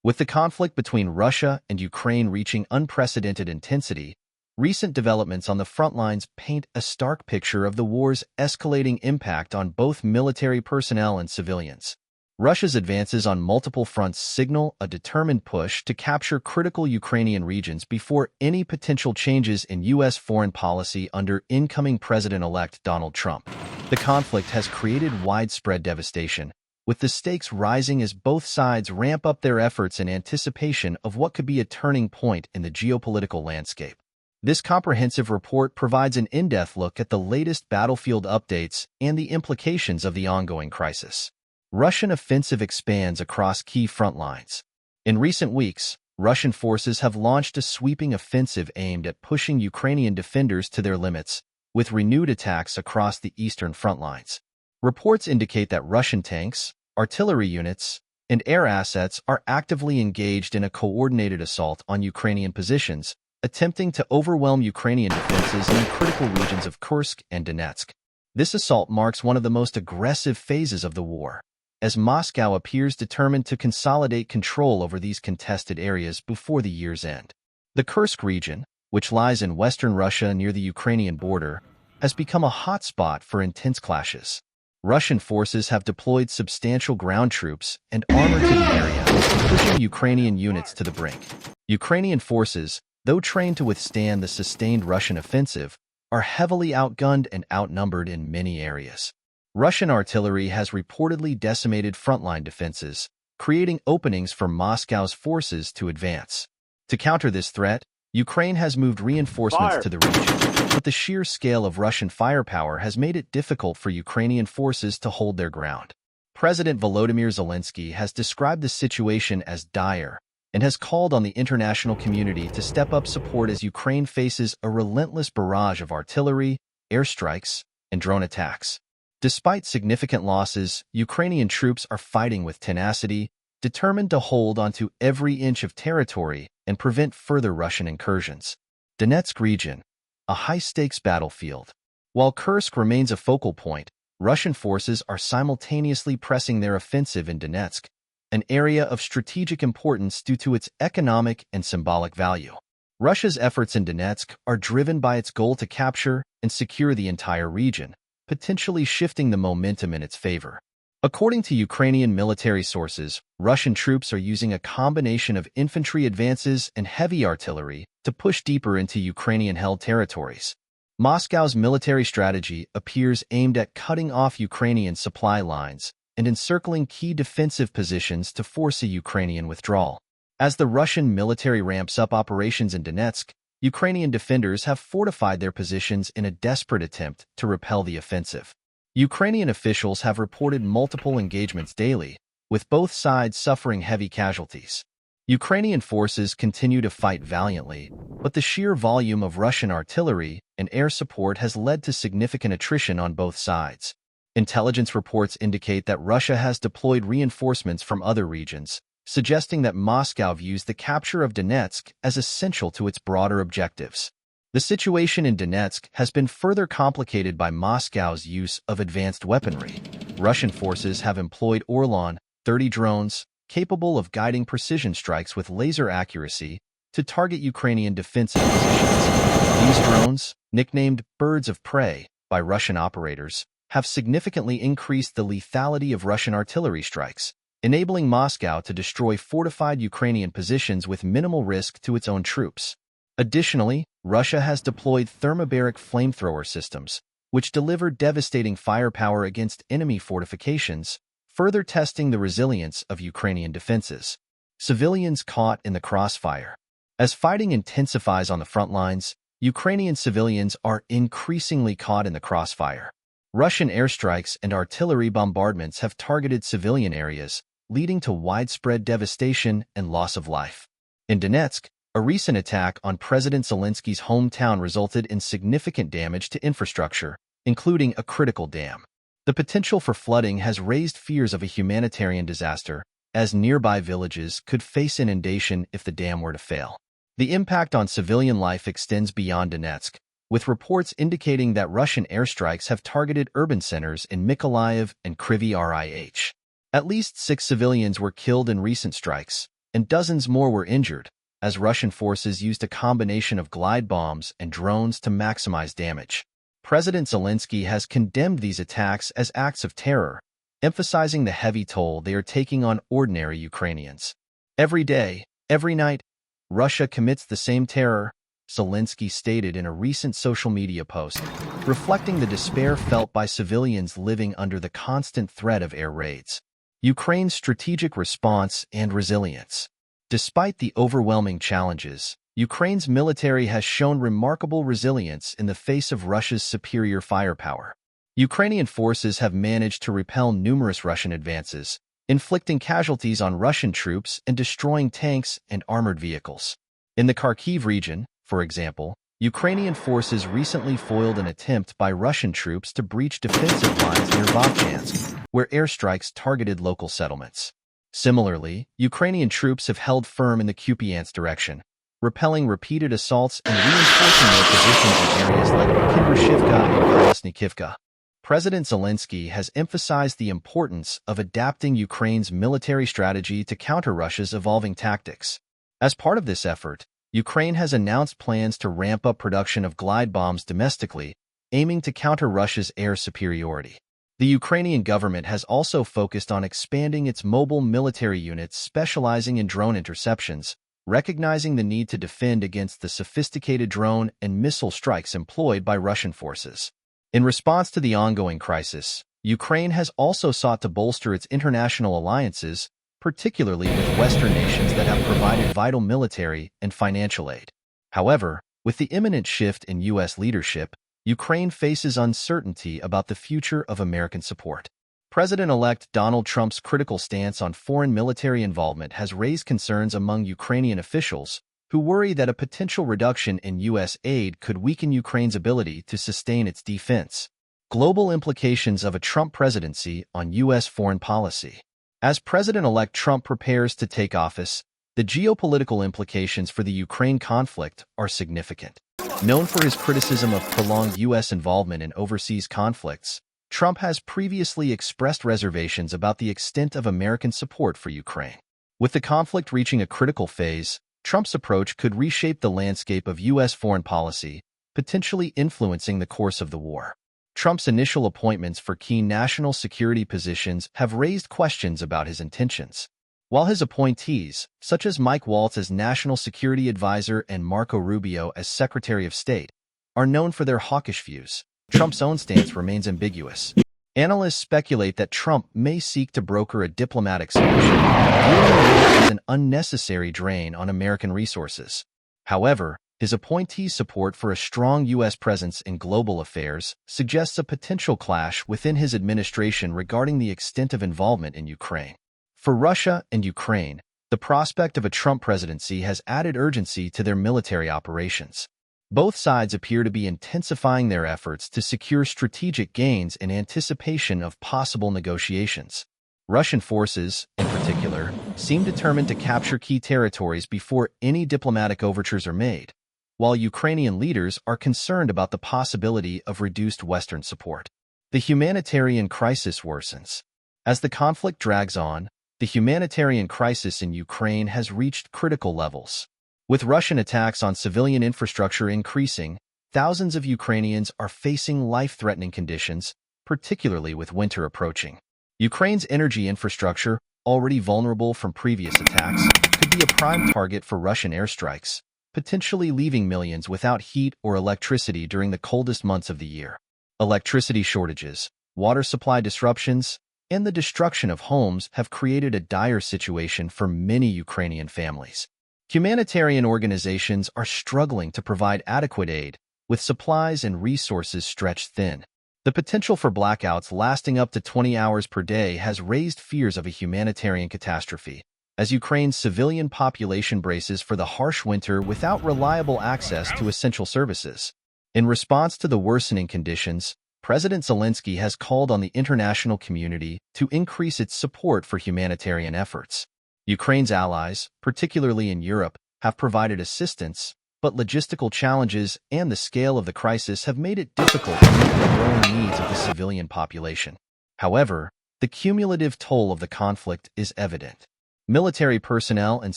With the conflict between Russia and Ukraine reaching unprecedented intensity, recent developments on the front lines paint a stark picture of the war's escalating impact on both military personnel and civilians. Russia's advances on multiple fronts signal a determined push to capture critical Ukrainian regions before any potential changes in U.S. foreign policy under incoming President-elect Donald Trump. The conflict has created widespread devastation, with the stakes rising as both sides ramp up their efforts in anticipation of what could be a turning point in the geopolitical landscape. This comprehensive report provides an in-depth look at the latest battlefield updates and the implications of the ongoing crisis. Russian offensive expands across key front lines. In recent weeks, Russian forces have launched a sweeping offensive aimed at pushing Ukrainian defenders to their limits, with renewed attacks across the eastern front lines. Reports indicate that Russian tanks, artillery units, and air assets are actively engaged in a coordinated assault on Ukrainian positions, attempting to overwhelm Ukrainian defenses in the critical regions of Kursk and Donetsk. This assault marks one of the most aggressive phases of the war, as Moscow appears determined to consolidate control over these contested areas before the year's end. The Kursk region, which lies in western Russia near the Ukrainian border, has become a hotspot for intense clashes. Russian forces have deployed substantial ground troops and armor to the area, pushing Ukrainian units to the brink. Ukrainian forces, though trained to withstand the sustained Russian offensive, are heavily outgunned and outnumbered in many areas. Russian artillery has reportedly decimated frontline defenses, creating openings for Moscow's forces to advance. To counter this threat, Ukraine has moved reinforcements to the region, but the sheer scale of Russian firepower has made it difficult for Ukrainian forces to hold their ground. President Volodymyr Zelensky has described the situation as dire and has called on the international community to step up support as Ukraine faces a relentless barrage of artillery, airstrikes, and drone attacks. Despite significant losses, Ukrainian troops are fighting with tenacity, determined to hold onto every inch of territory and prevent further Russian incursions. Donetsk region, a high-stakes battlefield. While Kursk remains a focal point, Russian forces are simultaneously pressing their offensive in Donetsk, an area of strategic importance due to its economic and symbolic value. Russia's efforts in Donetsk are driven by its goal to capture and secure the entire region, potentially shifting the momentum in its favor. According to Ukrainian military sources, Russian troops are using a combination of infantry advances and heavy artillery to push deeper into Ukrainian-held territories. Moscow's military strategy appears aimed at cutting off Ukrainian supply lines and encircling key defensive positions to force a Ukrainian withdrawal. As the Russian military ramps up operations in Donetsk, Ukrainian defenders have fortified their positions in a desperate attempt to repel the offensive. Ukrainian officials have reported multiple engagements daily, with both sides suffering heavy casualties. Ukrainian forces continue to fight valiantly, but the sheer volume of Russian artillery and air support has led to significant attrition on both sides. Intelligence reports indicate that Russia has deployed reinforcements from other regions, suggesting that Moscow views the capture of Donetsk as essential to its broader objectives. The situation in Donetsk has been further complicated by Moscow's use of advanced weaponry. Russian forces have employed Orlan-30 drones, capable of guiding precision strikes with laser accuracy, to target Ukrainian defensive positions. These drones, nicknamed birds of prey by Russian operators, have significantly increased the lethality of Russian artillery strikes, enabling Moscow to destroy fortified Ukrainian positions with minimal risk to its own troops. Additionally, Russia has deployed thermobaric flamethrower systems, which deliver devastating firepower against enemy fortifications, further testing the resilience of Ukrainian defenses. Civilians caught in the crossfire. As fighting intensifies on the front lines, Ukrainian civilians are increasingly caught in the crossfire. Russian airstrikes and artillery bombardments have targeted civilian areas, leading to widespread devastation and loss of life. In Donetsk, a recent attack on President Zelensky's hometown resulted in significant damage to infrastructure, including a critical dam. The potential for flooding has raised fears of a humanitarian disaster, as nearby villages could face inundation if the dam were to fail. The impact on civilian life extends beyond Donetsk, with reports indicating that Russian airstrikes have targeted urban centers in Mykolaiv and Kryvyi Rih. At least 6 civilians were killed in recent strikes, and dozens more were injured, as Russian forces used a combination of glide bombs and drones to maximize damage. President Zelensky has condemned these attacks as acts of terror, emphasizing the heavy toll they are taking on ordinary Ukrainians. Every day, every night, Russia commits the same terror, Zelensky stated in a recent social media post, reflecting the despair felt by civilians living under the constant threat of air raids. Ukraine's strategic response and resilience. Despite the overwhelming challenges, Ukraine's military has shown remarkable resilience in the face of Russia's superior firepower. Ukrainian forces have managed to repel numerous Russian advances, inflicting casualties on Russian troops and destroying tanks and armored vehicles. In the Kharkiv region, for example, Ukrainian forces recently foiled an attempt by Russian troops to breach defensive lines near Vovchansk, where airstrikes targeted local settlements. Similarly, Ukrainian troops have held firm in the Kupiansk direction, repelling repeated assaults and reinforcing their positions in areas like Kindrashivka and Kolesnikivka. President Zelensky has emphasized the importance of adapting Ukraine's military strategy to counter Russia's evolving tactics. As part of this effort, Ukraine has announced plans to ramp up production of glide bombs domestically, aiming to counter Russia's air superiority. The Ukrainian government has also focused on expanding its mobile military units specializing in drone interceptions, recognizing the need to defend against the sophisticated drone and missile strikes employed by Russian forces. In response to the ongoing crisis, Ukraine has also sought to bolster its international alliances, particularly with Western nations that have provided vital military and financial aid. However, with the imminent shift in U.S. leadership, Ukraine faces uncertainty about the future of American support. President-elect Donald Trump's critical stance on foreign military involvement has raised concerns among Ukrainian officials, who worry that a potential reduction in U.S. aid could weaken Ukraine's ability to sustain its defense. Global implications of a Trump presidency on U.S. foreign policy. As President-elect Trump prepares to take office, the geopolitical implications for the Ukraine conflict are significant. Known for his criticism of prolonged U.S. involvement in overseas conflicts, Trump has previously expressed reservations about the extent of American support for Ukraine. With the conflict reaching a critical phase, Trump's approach could reshape the landscape of U.S. foreign policy, potentially influencing the course of the war. Trump's initial appointments for key national security positions have raised questions about his intentions. While his appointees, such as Mike Waltz as National Security Advisor and Marco Rubio as Secretary of State, are known for their hawkish views, Trump's own stance remains ambiguous. Analysts speculate that Trump may seek to broker a diplomatic solution, viewing the war as an unnecessary drain on American resources. However, his appointee's support for a strong U.S. presence in global affairs suggests a potential clash within his administration regarding the extent of involvement in Ukraine. For Russia and Ukraine, the prospect of a Trump presidency has added urgency to their military operations. Both sides appear to be intensifying their efforts to secure strategic gains in anticipation of possible negotiations. Russian forces, in particular, seem determined to capture key territories before any diplomatic overtures are made, while Ukrainian leaders are concerned about the possibility of reduced Western support. The humanitarian crisis worsens. As the conflict drags on, the humanitarian crisis in Ukraine has reached critical levels. With Russian attacks on civilian infrastructure increasing, thousands of Ukrainians are facing life-threatening conditions, particularly with winter approaching. Ukraine's energy infrastructure, already vulnerable from previous attacks, could be a prime target for Russian airstrikes, potentially leaving millions without heat or electricity during the coldest months of the year. Electricity shortages, water supply disruptions, and the destruction of homes have created a dire situation for many Ukrainian families. Humanitarian organizations are struggling to provide adequate aid, with supplies and resources stretched thin. The potential for blackouts lasting up to 20 hours per day has raised fears of a humanitarian catastrophe, as Ukraine's civilian population braces for the harsh winter without reliable access to essential services. In response to the worsening conditions, President Zelensky has called on the international community to increase its support for humanitarian efforts. Ukraine's allies, particularly in Europe, have provided assistance, but logistical challenges and the scale of the crisis have made it difficult to meet the growing needs of the civilian population. However, the cumulative toll of the conflict is evident. Military personnel and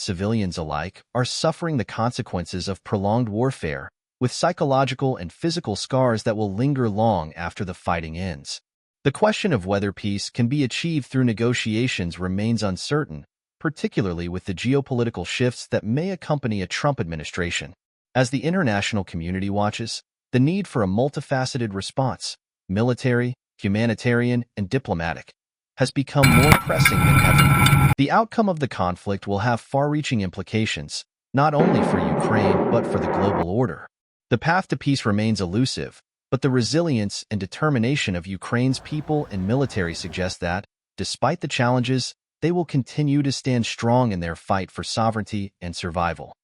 civilians alike are suffering the consequences of prolonged warfare, with psychological and physical scars that will linger long after the fighting ends. The question of whether peace can be achieved through negotiations remains uncertain, particularly with the geopolitical shifts that may accompany a Trump administration. As the international community watches, the need for a multifaceted response, military, humanitarian, and diplomatic, has become more pressing than ever. The outcome of the conflict will have far-reaching implications, not only for Ukraine but for the global order. The path to peace remains elusive, but the resilience and determination of Ukraine's people and military suggest that, despite the challenges, they will continue to stand strong in their fight for sovereignty and survival.